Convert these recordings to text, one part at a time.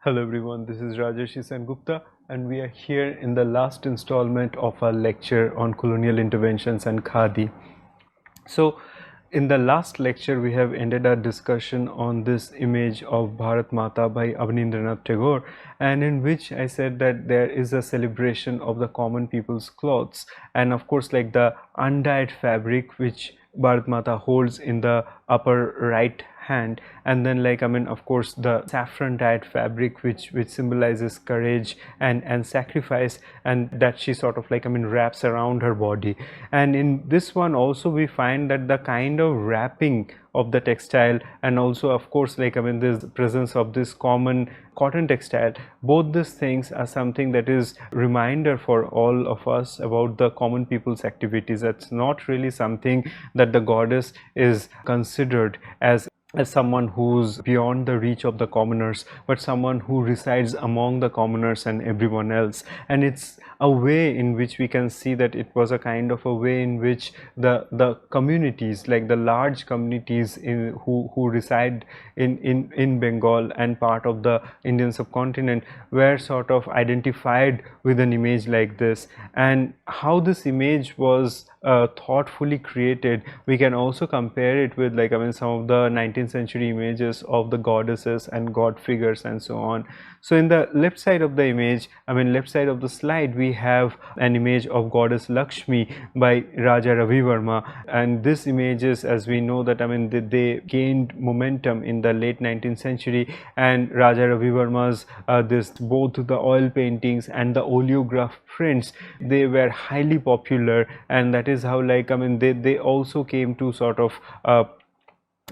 Hello everyone, this is Rajesh Sengupta and we are here in the last installment of our lecture on colonial interventions and Khadi. So in the last lecture we have ended our discussion on this image of Bharat Mata by Abanindranath Tagore, and in which I said that there is a celebration of the common people's clothes and of course like the undyed fabric which Bharat Mata holds in the upper right hand, and then of course the saffron dyed fabric which symbolizes courage and sacrifice, and that she sort of wraps around her body. And in this one also we find that the kind of wrapping of the textile, and also of course this presence of this common cotton textile, both these things are something that is reminder for all of us about the common people's activities. That's not really something that the goddess is considered as someone who's beyond the reach of the commoners, but someone who resides among the commoners and everyone else. And it's a way in which we can see that it was a kind of a way in which the communities, like the large communities who reside in Bengal and part of the Indian subcontinent, were sort of identified with an image like this. And how this image was thoughtfully created, we can also compare it with some of the 19th century images of the goddesses and god figures and so on. So in the left side of the image, left side of the slide, we have an image of goddess Lakshmi by Raja Ravi Verma, and this images, as we know that they gained momentum in the late 19th century, and Raja Ravi Verma's this both the oil paintings and the oleograph prints, they were highly popular, and that is how they also came to sort of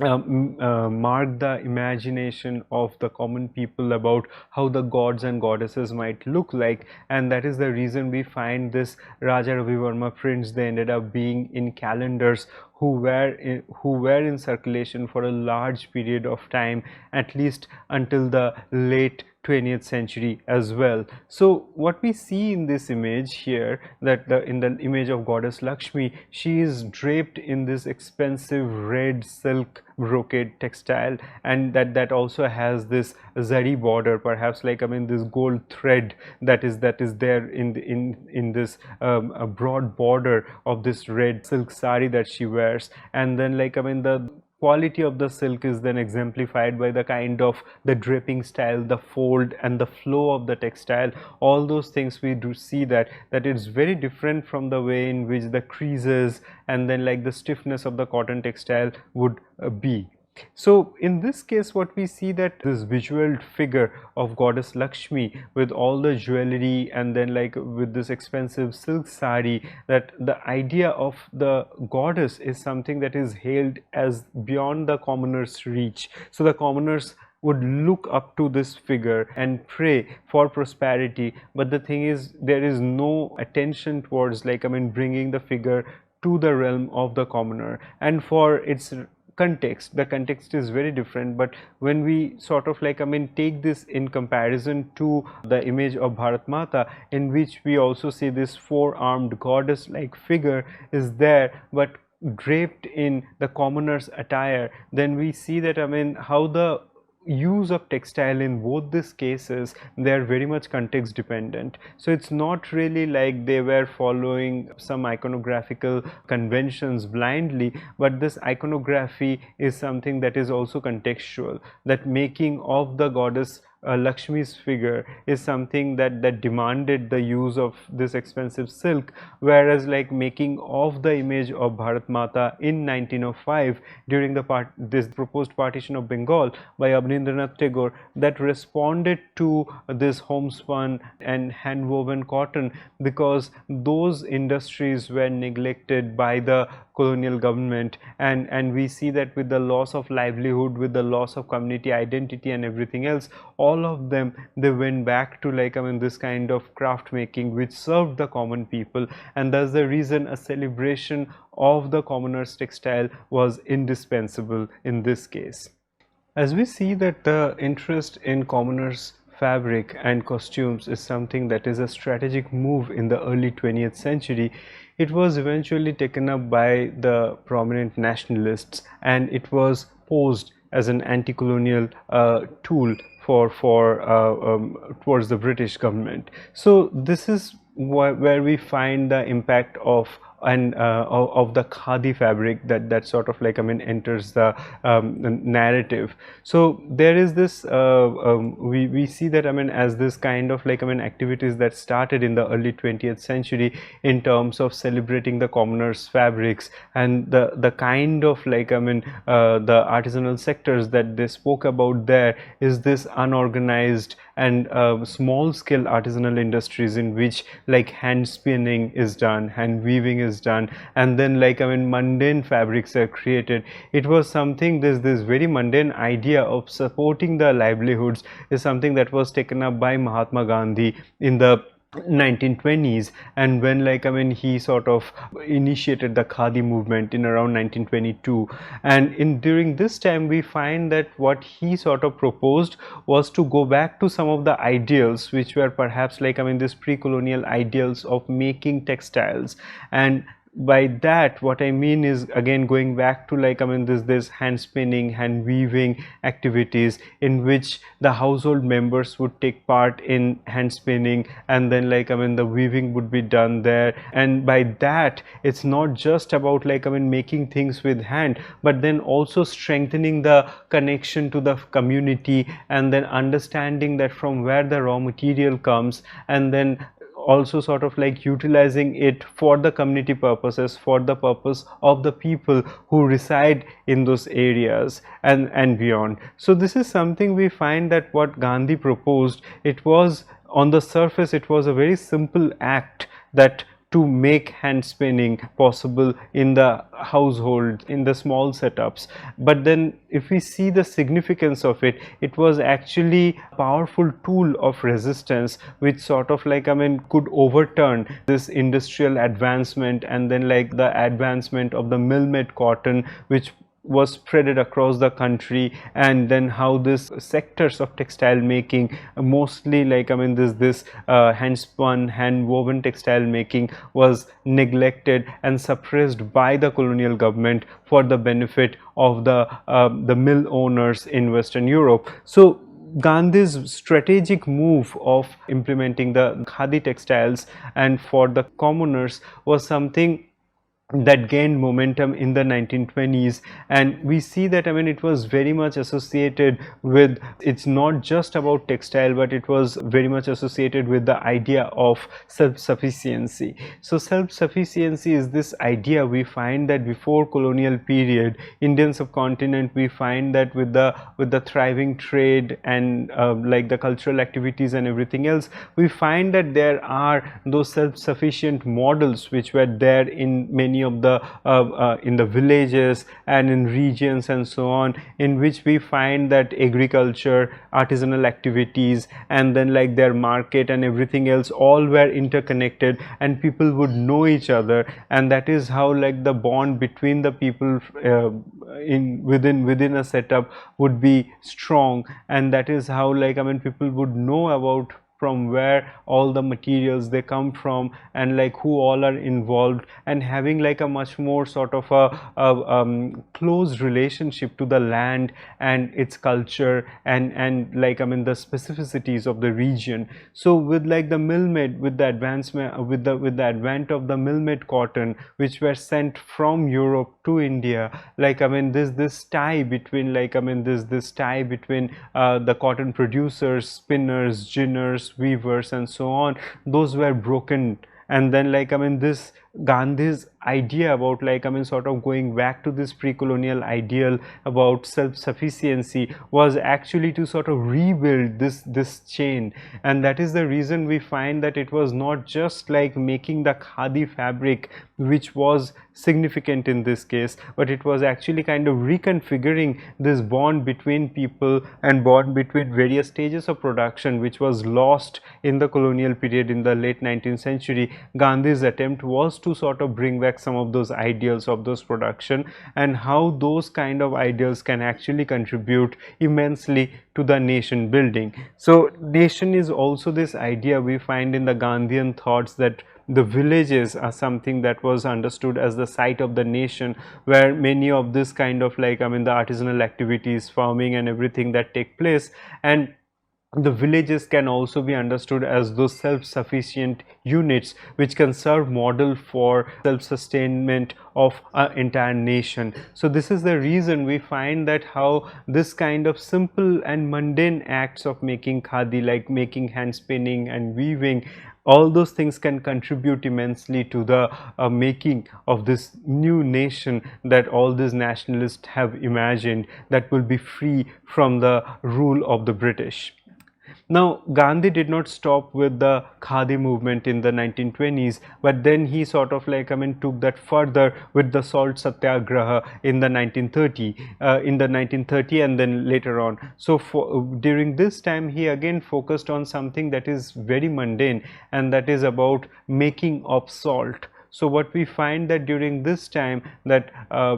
mark the imagination of the common people about how the gods and goddesses might look like. And that is the reason we find this Raja Ravi Verma prints, they ended up being in calendars who were in circulation for a large period of time, at least until the late 20th century as well. So what we see in this image here, that in the image of goddess Lakshmi, she is draped in this expensive red silk brocade textile, and that also has this zari border, perhaps this gold thread that is there in this a broad border of this red silk sari that she wears. And then the quality of the silk is then exemplified by the kind of the draping style, the fold and the flow of the textile. All those things, we do see that it's very different from the way in which the creases and then the stiffness of the cotton textile would be. So in this case, what we see that this visual figure of goddess Lakshmi with all the jewelry, and then with this expensive silk sari, that the idea of the goddess is something that is hailed as beyond the commoner's reach. So the commoners would look up to this figure and pray for prosperity, but the thing is, there is no attention towards bringing the figure to the realm of the commoner. And for its context, the context is very different. But when we sort of take this in comparison to the image of Bharat Mata, in which we also see this four-armed goddess like figure is there, but draped in the commoner's attire, then we see that how the use of textile in both these cases, they are very much context dependent. So it's not really like they were following some iconographical conventions blindly, but this iconography is something that is also contextual. That making of the goddess Lakshmi's figure is something that demanded the use of this expensive silk, whereas making of the image of Bharat Mata in 1905 during this proposed partition of Bengal by Abanindranath Tagore, that responded to this homespun and hand-woven cotton, because those industries were neglected by the colonial government, and we see that with the loss of livelihood, with the loss of community identity and everything else, all of them, they went back to this kind of craft making which served the common people. And that's the reason a celebration of the commoner's textile was indispensable in this case. As we see that the interest in commoners' fabric and costumes is something that is a strategic move in the early 20th century, it was eventually taken up by the prominent nationalists, and it was posed as an anti-colonial tool towards the British government. So this is where we find the impact of of the khadi fabric that sort of like enters the narrative. So there is this we see that as this kind of like activities that started in the early 20th century in terms of celebrating the commoners fabrics, and the kind of like the artisanal sectors that they spoke about there is this unorganized and small scale artisanal industries in which like hand spinning is done, hand weaving is done, and then like mundane fabrics are created. It was something, this very mundane idea of supporting the livelihoods is something that was taken up by Mahatma Gandhi in the 1920s, and when like he sort of initiated the khadi movement in around 1922. And in during this time we find that what he sort of proposed was to go back to some of the ideals which were perhaps like this pre-colonial ideals of making textiles. And by that what I mean is again going back to like this hand spinning, hand weaving activities in which the household members would take part in hand spinning, and then like the weaving would be done there. And by that it's not just about like making things with hand, but then also strengthening the connection to the community, and then understanding that from where the raw material comes, and then also sort of like utilizing it for the community purposes, for the purpose of the people who reside in those areas and beyond. So this is something we find that what Gandhi proposed, it was on the surface it was a very simple act that to make hand spinning possible in the household, in the small setups. But then if we see the significance of it, it was actually a powerful tool of resistance which sort of like could overturn this industrial advancement, and then like the advancement of the mill-made cotton which was spreaded across the country, and then how this sectors of textile making, mostly like this hand spun, hand woven textile making was neglected and suppressed by the colonial government for the benefit of the mill owners in Western Europe. So Gandhi's strategic move of implementing the khadi textiles and for the commoners was something that gained momentum in the 1920s. And we see that it was very much associated with, it's not just about textile, but it was very much associated with the idea of self-sufficiency. So self-sufficiency is this idea we find that before colonial period Indian subcontinent, we find that with the thriving trade and like the cultural activities and everything else, we find that there are those self-sufficient models which were there in many of the in the villages and in regions and so on, in which we find that agriculture, artisanal activities, and then like their market and everything else all were interconnected, and people would know each other. And that is how like the bond between the people within a setup would be strong, and that is how like people would know about from where all the materials they come from, and like who all are involved, and having like a much more sort of a close relationship to the land and its culture, and like the specificities of the region. So with like the mill made, with the advancement with the advent of the mill made cotton which were sent from Europe to India, like this tie between like this tie between the cotton producers, spinners, ginners, weavers, and so on, those were broken. And then like this Gandhi's idea about like sort of going back to this pre-colonial ideal about self-sufficiency was actually to sort of rebuild this chain. And that is the reason we find that it was not just like making the khadi fabric which was significant in this case, but it was actually kind of reconfiguring this bond between people and bond between various stages of production which was lost in the colonial period in the late 19th century. Gandhi's attempt was to sort of bring back some of those ideals of those production, and how those kind of ideals can actually contribute immensely to the nation building. So nation is also this idea we find in the Gandhian thoughts, that the villages are something that was understood as the site of the nation, where many of this kind of like, I mean, the artisanal activities, farming and everything that take place. And the villages can also be understood as those self-sufficient units which can serve model for self-sustainment of an entire nation. So this is the reason we find that how this kind of simple and mundane acts of making khadi, like making hand spinning and weaving, all those things can contribute immensely to the making of this new nation that all these nationalists have imagined, that will be free from the rule of the British. Now, Gandhi did not stop with the Khadi movement in the 1920s, but then he sort of like, I mean, took that further with the salt satyagraha in the 1930, and then later on. So during this time, he again focused on something that is very mundane, and that is about making of salt. So what we find that during this time, that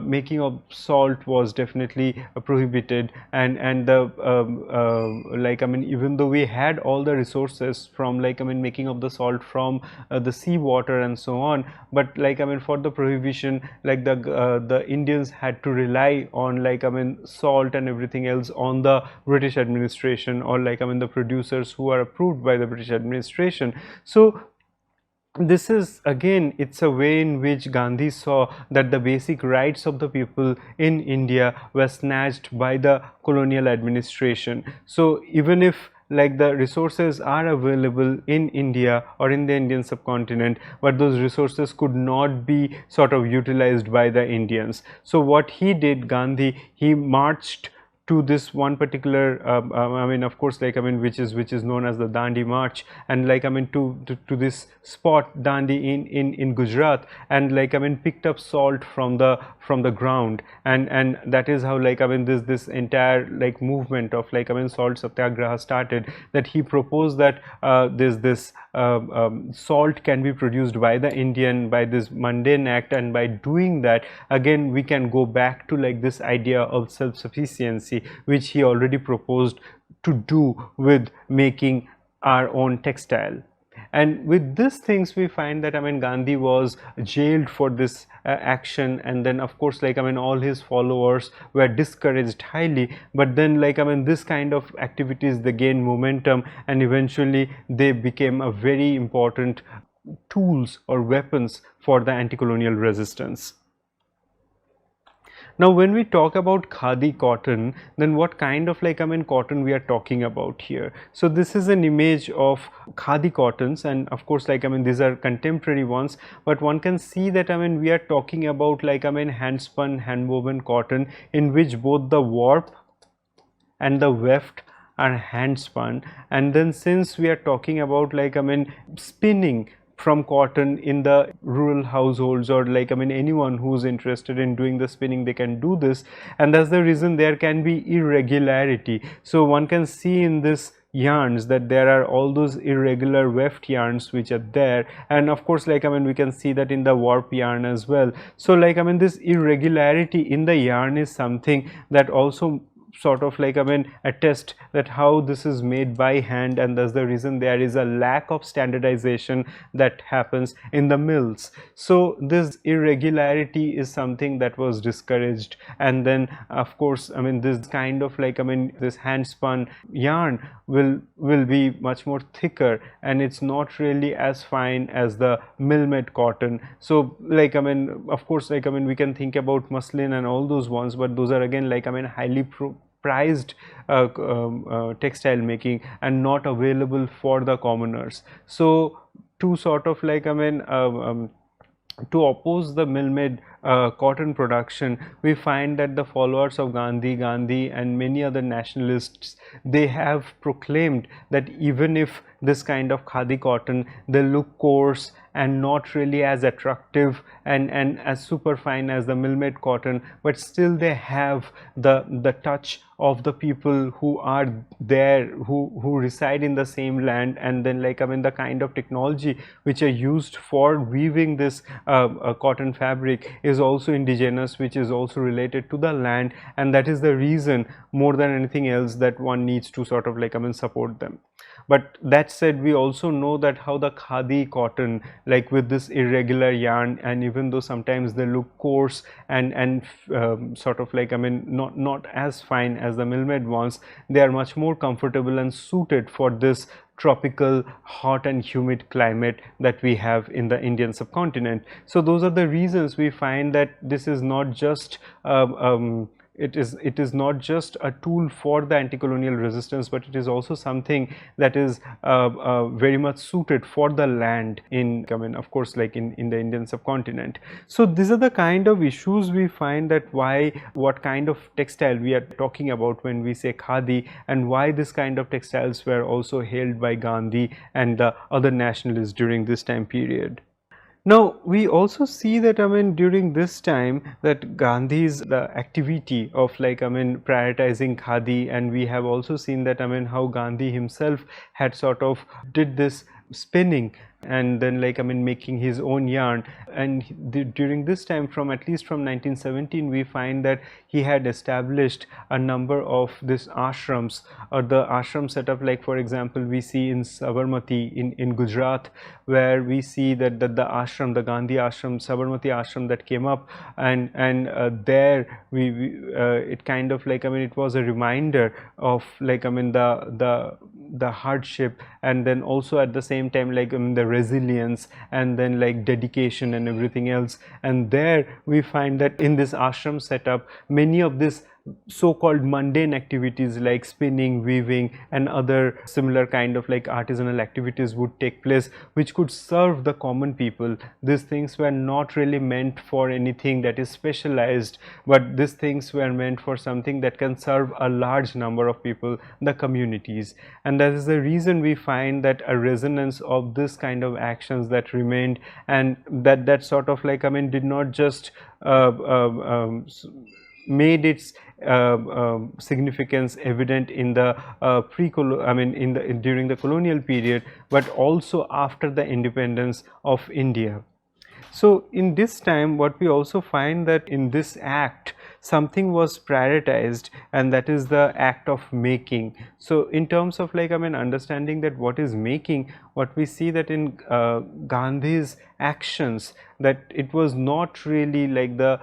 making of salt was definitely prohibited, and the like, I mean, even though we had all the resources from, like, I mean, making of the salt from the sea water and so on, but like, I mean, for the prohibition, like the Indians had to rely on, like, I mean, salt and everything else on the British administration, or like, I mean, the producers who are approved by the British administration. So this is again, it's a way in which Gandhi saw that the basic rights of the people in India were snatched by the colonial administration. So even if like the resources are available in India or in the Indian subcontinent, but those resources could not be sort of utilized by the Indians. So what he did, Gandhi, he marched to this one particular I mean, of course, like, I mean, which is known as the Dandi March, and like, I mean, to this spot Dandi in Gujarat, and like, I mean, picked up salt from the ground, and that is how, like, I mean, this entire like movement of, like, I mean, salt satyagraha started. That he proposed that this salt can be produced by the Indian by this mundane act, and by doing that, again, we can go back to like this idea of self-sufficiency, which he already proposed to do with making our own textile. And with these things, we find that, I mean, Gandhi was jailed for this action, and then of course, like, I mean, all his followers were discouraged highly, but then, like, I mean, this kind of activities, they gained momentum, and eventually they became a very important tools or weapons for the anti-colonial resistance. Now, when we talk about khadi cotton, then what kind of, like, I mean, cotton we are talking about here? So this is an image of khadi cottons, and of course, like, I mean, these are contemporary ones, but one can see that, I mean, we are talking about, like, I mean, hand spun, hand woven cotton, in which both the warp and the weft are hand spun. And then, since we are talking about, like, I mean, spinning from cotton in the rural households, or like, I mean, anyone who's interested in doing the spinning, they can do this, and that's the reason there can be irregularity. So one can see in this yarns that there are all those irregular weft yarns which are there, and of course, like, I mean, we can see that in the warp yarn as well. So, like, I mean, this irregularity in the yarn is something that also sort of, like, I mean, attest that how this is made by hand, and that's the reason there is a lack of standardization that happens in the mills. So this irregularity is something that was discouraged, and then of course, I mean, this kind of, like, I mean, this hand spun yarn will be much more thicker, and it's not really as fine as the mill made cotton. So, like, I mean, of course, like, I mean, we can think about muslin and all those ones, but those are again, like, I mean, highly prized textile making, and not available for the commoners. So to sort of, like, I mean, to oppose the mill made cotton production, we find that the followers of Gandhi and many other nationalists, they have proclaimed that even if this kind of khadi cotton, they look coarse and not really as attractive and as super fine as the mill made cotton, but still they have the touch of the people who are there, who reside in the same land. And then like I mean the kind of technology which are used for weaving this cotton fabric is also indigenous, which is also related to the land, and that is the reason more than anything else that one needs to sort of like I mean support them. But that said, we also know that how the khadi cotton, like with this irregular yarn, and even though sometimes they look coarse and sort of like I mean not as fine as the mill made ones, they are much more comfortable and suited for this tropical hot and humid climate that we have in the Indian subcontinent. So those are the reasons we find that this is not just it is not just a tool for the anti-colonial resistance, but it is also something that is very much suited for the land in, I mean, of course, like in the Indian subcontinent. So these are the kind of issues we find, that why, what kind of textile we are talking about when we say khadi, and why this kind of textiles were also hailed by Gandhi and the other nationalists during this time period. Now we also see that I mean during this time that Gandhi's the activity of like I mean prioritizing khadi, and we have also seen that I mean how Gandhi himself had sort of did this spinning and then like I mean making his own yarn. And during this time, from at least from 1917, we find that he had established a number of this ashrams, or the ashram setup, like for example we see in Sabarmati in Gujarat, where we see that the ashram, the Gandhi ashram, Sabarmati ashram that came up, and there we it kind of like I mean it was a reminder of like I mean the hardship, and then also at the same time like the resilience, and then like dedication and everything else. And there we find that in this ashram setup, many of this so-called mundane activities like spinning, weaving and other similar kind of like artisanal activities would take place, which could serve the common people. These things were not really meant for anything that is specialized, but these things were meant for something that can serve a large number of people, the communities. And that is the reason we find that a resonance of this kind of actions that remained, and that sort of like I mean did not just made its significance evident in the during the colonial period, but also after the independence of India. So in this time, what we also find that in this act something was prioritized, and that is the act of making. So in terms of like I mean understanding that what is making, what we see that in Gandhi's actions, that it was not really like the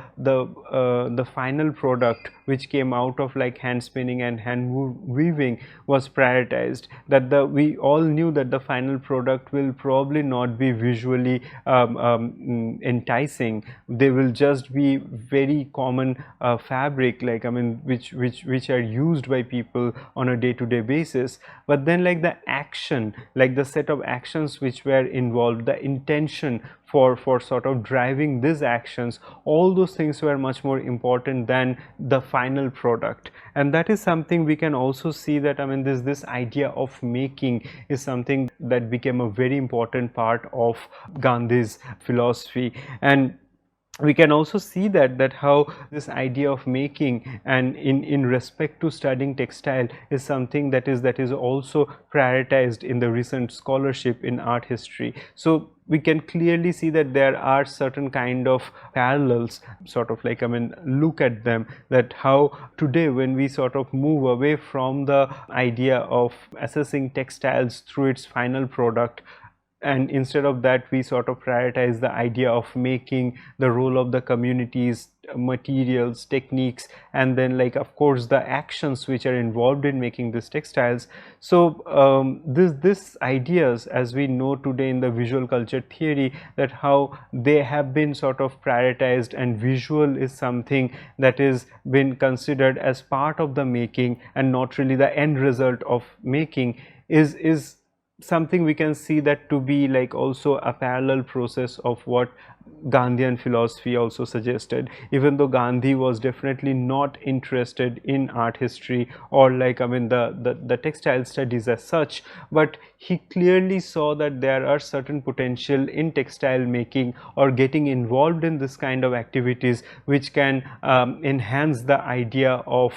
final product which came out of like hand spinning and hand weaving was prioritized, that we all knew that the final product will probably not be visually enticing. They will just be very common fabric, like I mean which are used by people on a day-to-day basis. But then like the action, like the set of actions which were involved, the intention for sort of driving these actions, all those things were much more important than the final product. And that is something we can also see, that I mean this idea of making is something that became a very important part of Gandhi's philosophy. And we can also see that how this idea of making, and in respect to studying textile, is something that is also prioritized in the recent scholarship in art history. So we can clearly see that there are certain kind of parallels, sort of like I mean look at them, that how today when we sort of move away from the idea of assessing textiles through its final product, and instead of that we sort of prioritize the idea of making, the role of the communities, materials, techniques, and then like of course the actions which are involved in making these textiles. So this ideas, as we know today in the visual culture theory, that how they have been sort of prioritized, and visual is something that is been considered as part of the making and not really the end result of making, is something we can see that to be like also a parallel process of what Gandhian philosophy also suggested. Even though Gandhi was definitely not interested in art history or like the textile studies as such, but he clearly saw that there are certain potential in textile making or getting involved in this kind of activities which can enhance the idea of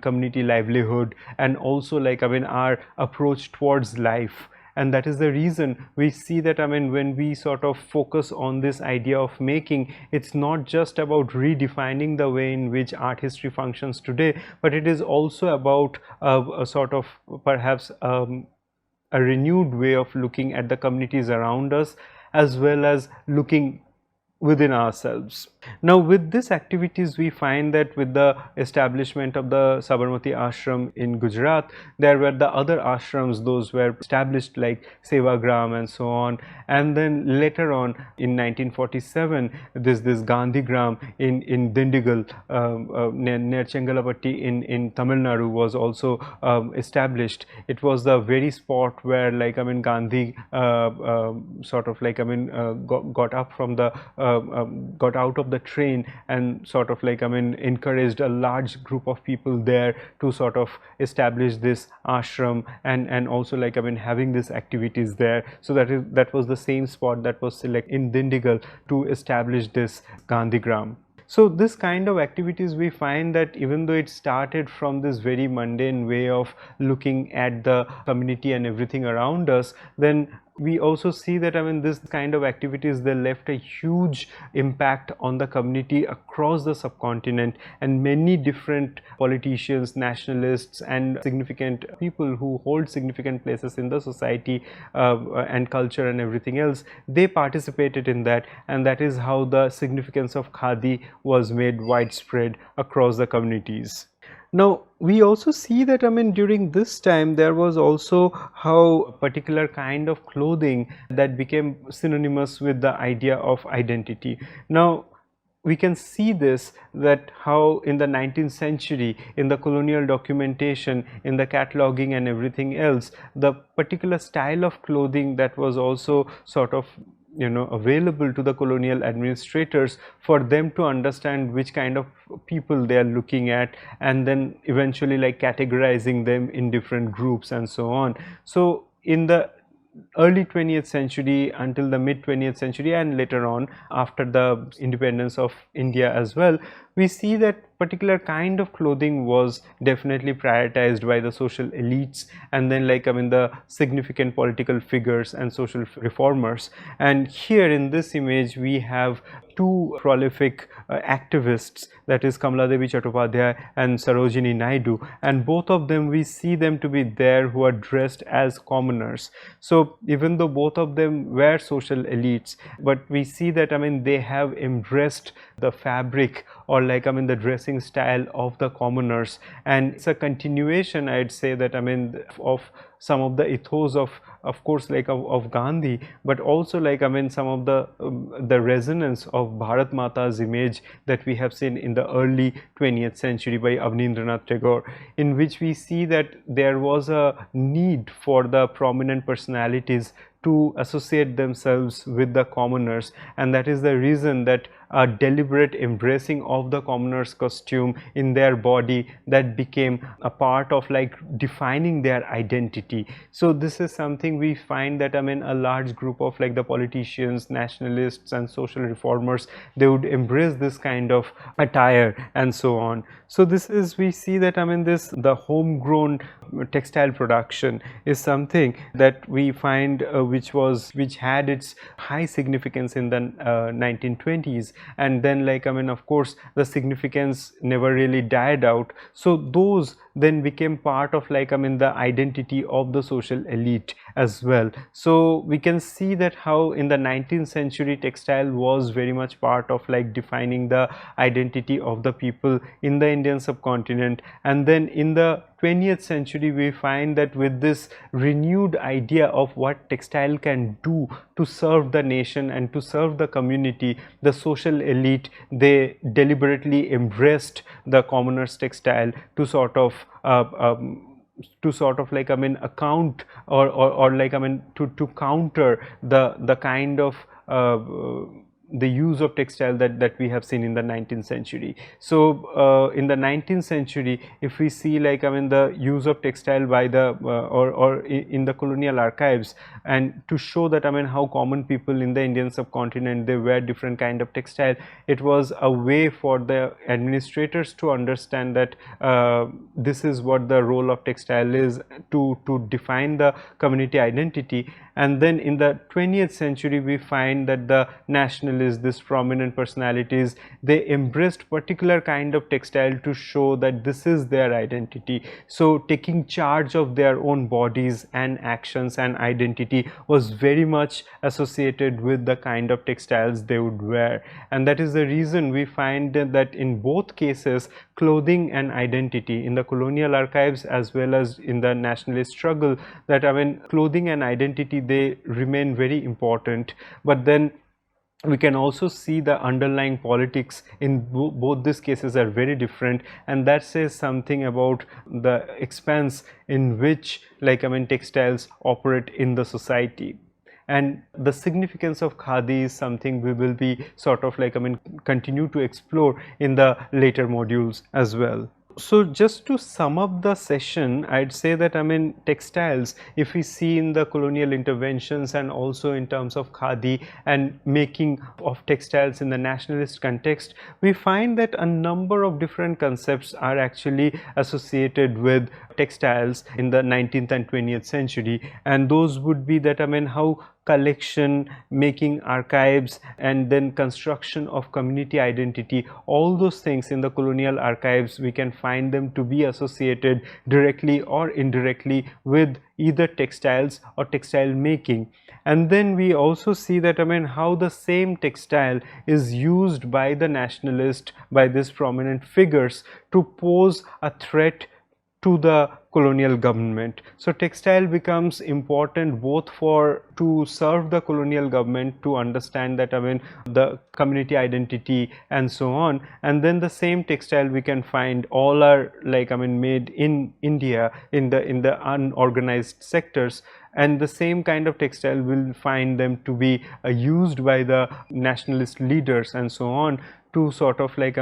community livelihood, and also our approach towards life. And that is the reason we see that when we sort of focus on this idea of making, it's not just about redefining the way in which art history functions today, but it is also about a sort of perhaps a renewed way of looking at the communities around us, as well as looking within ourselves. Now with these activities, we find that with the establishment of the Sabarmati ashram in Gujarat, there were the other ashrams, those were established like Sevagram and so on. And then later on in 1947, this Gandhigram in Dindigul near Chengalpattu in Tamil Nadu was also established. It was the very spot where Gandhi got up from the got out of the train and sort of encouraged a large group of people there to sort of establish this ashram, and also having these activities there. So that was the same spot that was selected in Dindigul to establish this Gandhigram. So this kind of activities, we find that even though it started from this very mundane way of looking at the community and everything around us, then we also see that this kind of activities, they left a huge impact on the community across the subcontinent, and many different politicians, nationalists and significant people who hold significant places in the society and culture and everything else, they participated in that, and that is how the significance of khadi was made widespread across the communities. Now we also see that during this time there was also how a particular kind of clothing that became synonymous with the idea of identity. Now we can see this, that how in the 19th century, in the colonial documentation, in the cataloging and everything else, the particular style of clothing that was also sort of available to the colonial administrators for them to understand which kind of people they are looking at, and then eventually categorizing them in different groups and so on. So in the early 20th century until the mid 20th century, and later on after the independence of India as well, we see that particular kind of clothing was definitely prioritized by the social elites, and then the significant political figures and social reformers. And here in this image we have two prolific activists, that is Kamala Devi Chattopadhyay and Sarojini Naidu, and both of them, we see them to be there who are dressed as commoners. So even though both of them were social elites, but we see that they have embraced the fabric or the dressing style of the commoners, and it's a continuation, I'd say, that of some of the ethos of course of Gandhi, but also some of the resonance of Bharat Mata's image that we have seen in the early 20th century by Avnindranath Tagore, in which we see that there was a need for the prominent personalities to associate themselves with the commoners, and that is the reason that a deliberate embracing of the commoner's costume in their body, that became a part of defining their identity. So this is something we find that a large group of the politicians, nationalists and social reformers, they would embrace this kind of attire and so on. So this is, we see that the homegrown textile production is something that we find which had its high significance in the 1920s, and then of course the significance never really died out. So those then became part of the identity of the social elite as well. So we can see that how in the 19th century textile was very much part of defining the identity of the people in the Indian subcontinent. And then in the 20th century we find that with this renewed idea of what textile can do to serve the nation and to serve the community, the social elite, they deliberately embraced the commoner's textile to sort of to sort of like account or like to counter the kind of the use of textile that we have seen in the 19th century. So in the 19th century, if we see like the use of textile by the or in the colonial archives, and to show that how common people in the Indian subcontinent, they wear different kind of textile, it was a way for the administrators to understand that this is what the role of textile is to define the community identity. And then in the 20th century, we find that the nationalists, these prominent personalities, they embraced particular kind of textile to show that this is their identity. So taking charge of their own bodies and actions and identity was very much associated with the kind of textiles they would wear. And that is the reason we find that in both cases, clothing and identity, in the colonial archives as well as in the nationalist struggle, that clothing and identity, they remain very important. But then we can also see the underlying politics in both these cases are very different, and that says something about the expanse in which like textiles operate in the society. And the significance of khadi is something we will be sort of like continue to explore in the later modules as well. So just to sum up the session, I'd say that textiles, if we see in the colonial interventions and also in terms of khadi and making of textiles in the nationalist context, we find that a number of different concepts are actually associated with textiles in the 19th and 20th century, and those would be that how collection, making archives, and then construction of community identity, all those things in the colonial archives, we can find them to be associated directly or indirectly with either textiles or textile making. And then we also see that how the same textile is used by the nationalist, by these prominent figures, to pose a threat to the colonial government. So textile becomes important both for to serve the colonial government to understand that the community identity and so on, and then the same textile we can find all are like made in India in the unorganized sectors, and the same kind of textile will find them to be used by the nationalist leaders and so on to sort of like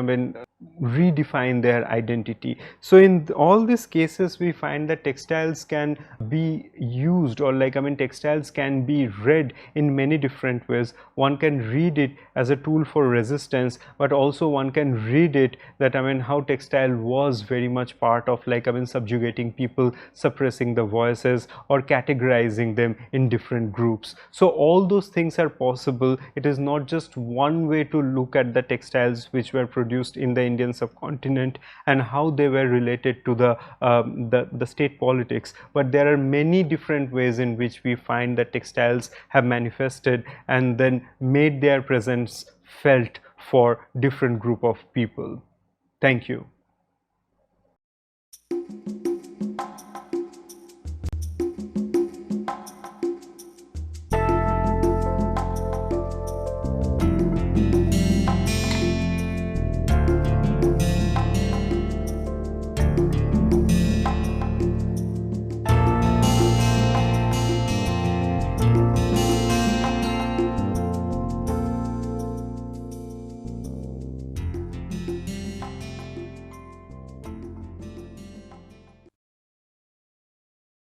redefine their identity. So in all these cases, we find that textiles can be used, or like textiles can be read in many different ways. One can read it as a tool for resistance, but also one can read it that how textile was very much part of like subjugating people, suppressing the voices, or categorizing them in different groups. So all those things are possible. It is not just one way to look at the textiles which were produced in the Indian subcontinent and how they were related to the state politics, but there are many different ways in which we find that textiles have manifested and then made their presence felt for different group of people. Thank you.